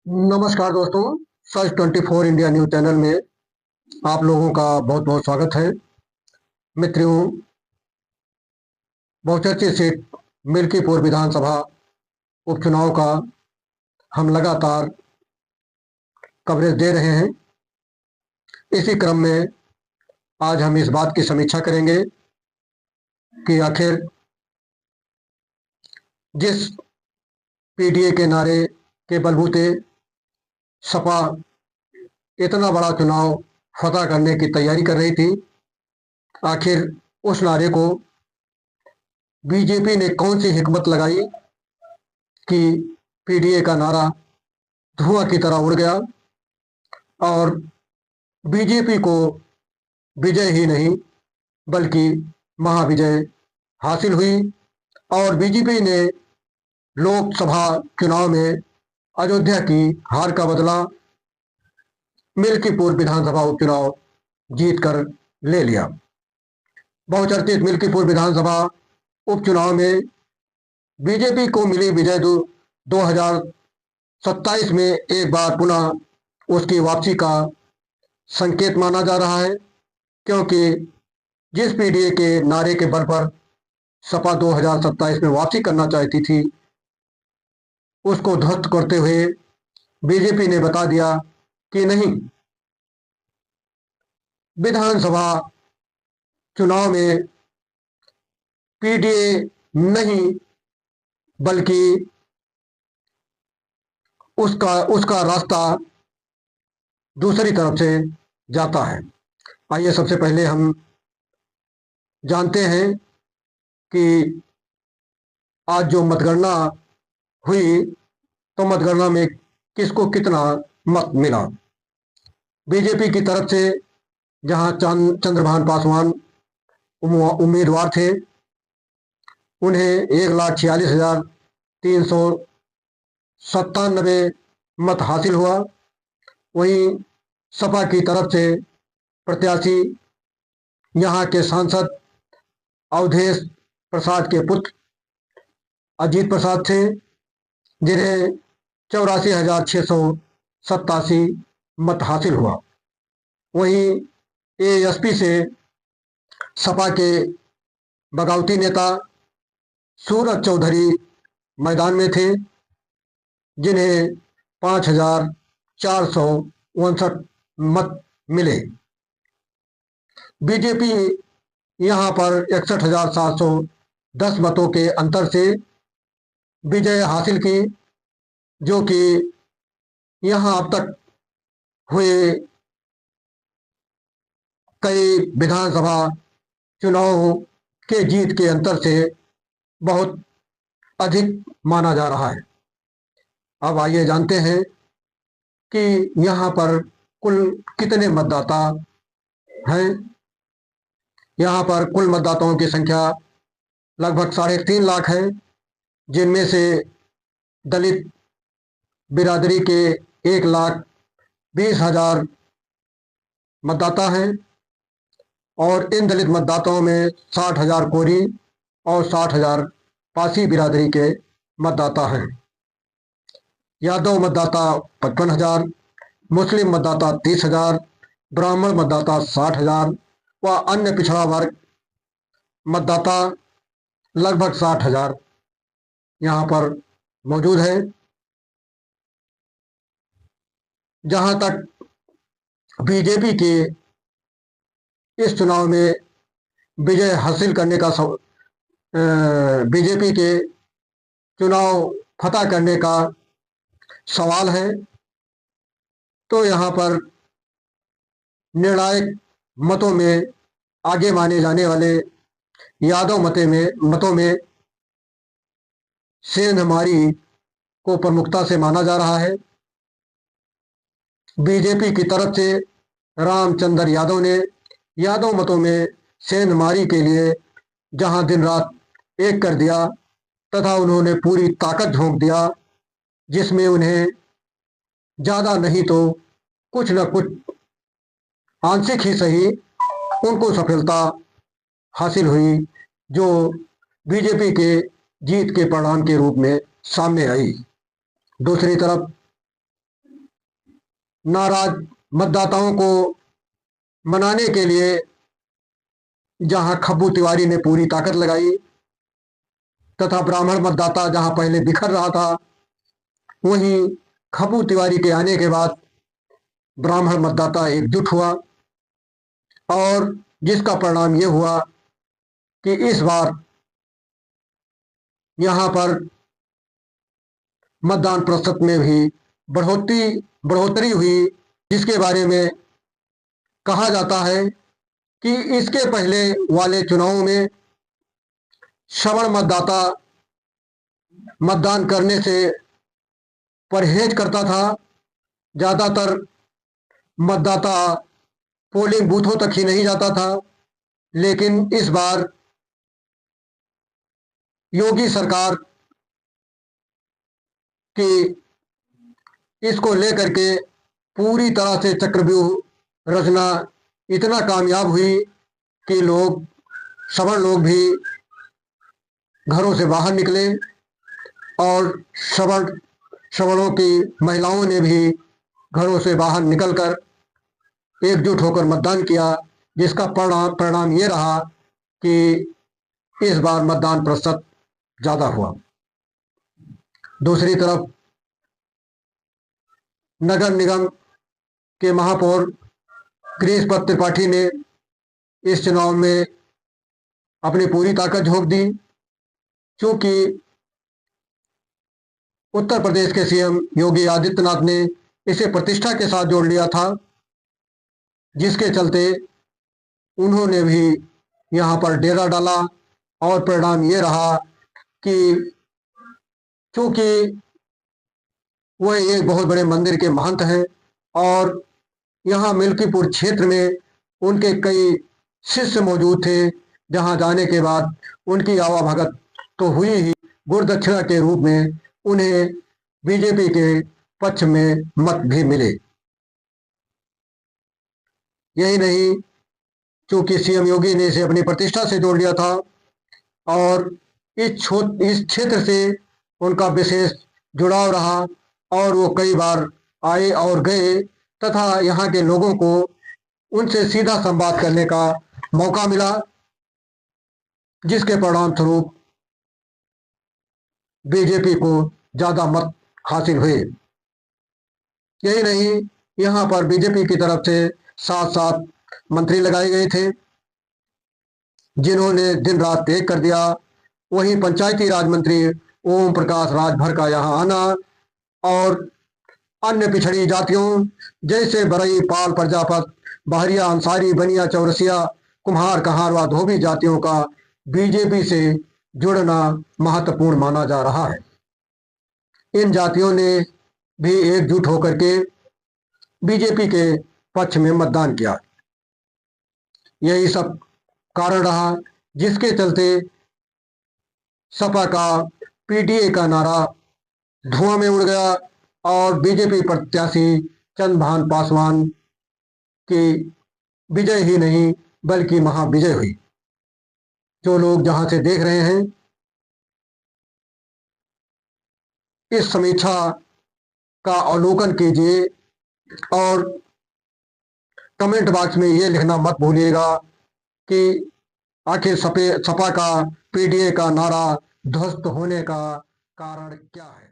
नमस्कार दोस्तों। Search 24 India news channel में आप लोगों का बहुत बहुत स्वागत है। मित्रों, बहुचर्चित सीट मिल्कीपुर विधानसभा उपचुनाव का हम लगातार कवरेज दे रहे हैं। इसी क्रम में आज हम इस बात की समीक्षा करेंगे कि आखिर जिस पीडीए के नारे के बलबूते सपा इतना बड़ा चुनाव फतह करने की तैयारी कर रही थी, आखिर उस नारे को बीजेपी ने कौन सी हिकमत लगाई कि पीडीए का नारा धुआं की तरह उड़ गया और बीजेपी को विजय ही नहीं बल्कि महाविजय हासिल हुई और बीजेपी ने लोकसभा चुनाव में अयोध्या की हार का बदला मिल्कीपुर विधानसभा उपचुनाव जीतकर ले लिया। बहुचर्चित मिल्कीपुर विधानसभा उपचुनाव में बीजेपी को मिली विजय 2027 में एक बार पुनः उसकी वापसी का संकेत माना जा रहा है, क्योंकि जिस पीडीए के नारे के बल पर सपा 2027 में वापसी करना चाहती थी, उसको ध्वस्त करते हुए बीजेपी ने बता दिया कि नहीं, विधानसभा चुनाव में पीडीए नहीं बल्कि उसका रास्ता दूसरी तरफ से जाता है। आइए सबसे पहले हम जानते हैं कि आज जो मतगणना हुई तो मतगणना में किसको कितना मत मिला। बीजेपी की तरफ से जहां चंद्रभान पासवान उम्मीदवार थे, उन्हें 1,46,397 मत हासिल हुआ। वहीं सपा की तरफ से प्रत्याशी यहाँ के सांसद अवधेश प्रसाद के पुत्र अजीत प्रसाद थे, जिन्हें 84,687 मत हासिल हुआ। वहीं एएसपी से सपा के बगावती नेता सूरज चौधरी मैदान में थे, जिन्हें 5,459 मत मिले। बीजेपी यहां पर 61,710 मतों के अंतर से विजय हासिल की, जो कि यहां अब तक हुए कई विधानसभा चुनावों के जीत के अंतर से बहुत अधिक माना जा रहा है। अब आइए जानते हैं कि यहाँ पर कुल कितने मतदाता हैं। यहाँ पर कुल मतदाताओं की संख्या लगभग 3.5 लाख है, जिनमें से दलित बिरादरी के 1,20,000 मतदाता हैं और इन दलित मतदाताओं में 60,000 कोरी और 60,000 पासी बिरादरी के मतदाता हैं। यादव मतदाता 55,000, मुस्लिम मतदाता 30,000, ब्राह्मण मतदाता 60,000 व अन्य पिछड़ा वर्ग मतदाता लगभग 60,000 यहाँ पर मौजूद है। जहां तक बीजेपी के इस चुनाव में विजय हासिल करने का बीजेपी के चुनाव फतह करने का सवाल है, तो यहाँ पर निर्णायक मतों में आगे माने जाने वाले यादव मतों में सेंधमारी को प्रमुखता से माना जा रहा है। बीजेपी की तरफ से रामचंद्र यादव ने यादव मतों में सेंधमारी के लिए जहां दिन रात एक कर दिया तथा उन्होंने पूरी ताकत झोंक दिया, जिसमें उन्हें ज्यादा नहीं तो कुछ न कुछ आंशिक ही सही उनको सफलता हासिल हुई, जो बीजेपी के जीत के परिणाम के रूप में सामने आई। दूसरी तरफ नाराज मतदाताओं को मनाने के लिए जहां खब्बू तिवारी ने पूरी ताकत लगाई तथा ब्राह्मण मतदाता जहां पहले बिखर रहा था, वहीं खब्बू तिवारी के आने के बाद ब्राह्मण मतदाता एकजुट हुआ और जिसका परिणाम ये हुआ कि इस बार यहाँ पर मतदान प्रतिशत में भी बढ़ोतरी हुई, जिसके बारे में कहा जाता है कि इसके पहले वाले चुनावों में श्रवण मतदाता मतदान करने से परहेज करता था। ज़्यादातर मतदाता पोलिंग बूथों तक ही नहीं जाता था, लेकिन इस बार योगी सरकार की इसको लेकर के पूरी तरह से चक्रव्यूह रचना इतना कामयाब हुई कि सवर्ण लोग भी घरों से बाहर निकले और सवर्णों की महिलाओं ने भी घरों से बाहर निकलकर एकजुट होकर मतदान किया, जिसका परिणाम ये रहा कि इस बार मतदान प्रतिशत ज्यादा हुआ। दूसरी तरफ नगर निगम के महापौर गिरीशपत त्रिपाठी ने इस चुनाव में अपनी पूरी ताकत झोंक दी, क्योंकि उत्तर प्रदेश के सीएम योगी आदित्यनाथ ने इसे प्रतिष्ठा के साथ जोड़ लिया था, जिसके चलते उन्होंने भी यहाँ पर डेरा डाला और परिणाम ये रहा कि क्योंकि वह एक बहुत बड़े मंदिर के महंत हैं और यहाँ मिल्कीपुर क्षेत्र में उनके कई शिष्य मौजूद थे, जहाँ जाने के बाद उनकी आवाभगत तो हुई ही, गुरदक्षिणा के रूप में उन्हें बीजेपी के पक्ष में मत भी मिले। यही नहीं, क्योंकि सीएम योगी ने इसे अपनी प्रतिष्ठा से जोड़ लिया था और इस क्षेत्र से उनका विशेष जुड़ाव रहा और वो कई बार आए और गए तथा यहाँ के लोगों को उनसे सीधा संवाद करने का मौका मिला, जिसके परिणाम स्वरूप बीजेपी को ज्यादा मत हासिल हुए। यही नहीं, यहाँ पर बीजेपी की तरफ से 7 मंत्री लगाए गए थे, जिन्होंने दिन रात एक कर दिया। वहीं पंचायती राज मंत्री ओम प्रकाश राजभर का यहाँ आना और अन्य पिछड़ी जातियों जैसे बरई, पाल, प्रजापत, बहरिया, अंसारी, बनिया, चौरसिया, कुम्हार, कहारवा, धोबी जातियों का बीजेपी से जुड़ना महत्वपूर्ण माना जा रहा है। इन जातियों ने भी एकजुट होकर के बीजेपी के पक्ष में मतदान किया। यही सब कारण रहा जिसके चलते सपा का पीटीए का नारा धुआं में उड़ गया और बीजेपी प्रत्याशी चंद्रभान पासवान की विजय ही नहीं बल्कि महाविजय हुई। जो लोग जहां से देख रहे हैं, इस समीक्षा का अवलोकन कीजिए और कमेंट बॉक्स में ये लिखना मत भूलिएगा कि आखिर सपा का पीडीए का नारा ध्वस्त होने का कारण क्या है।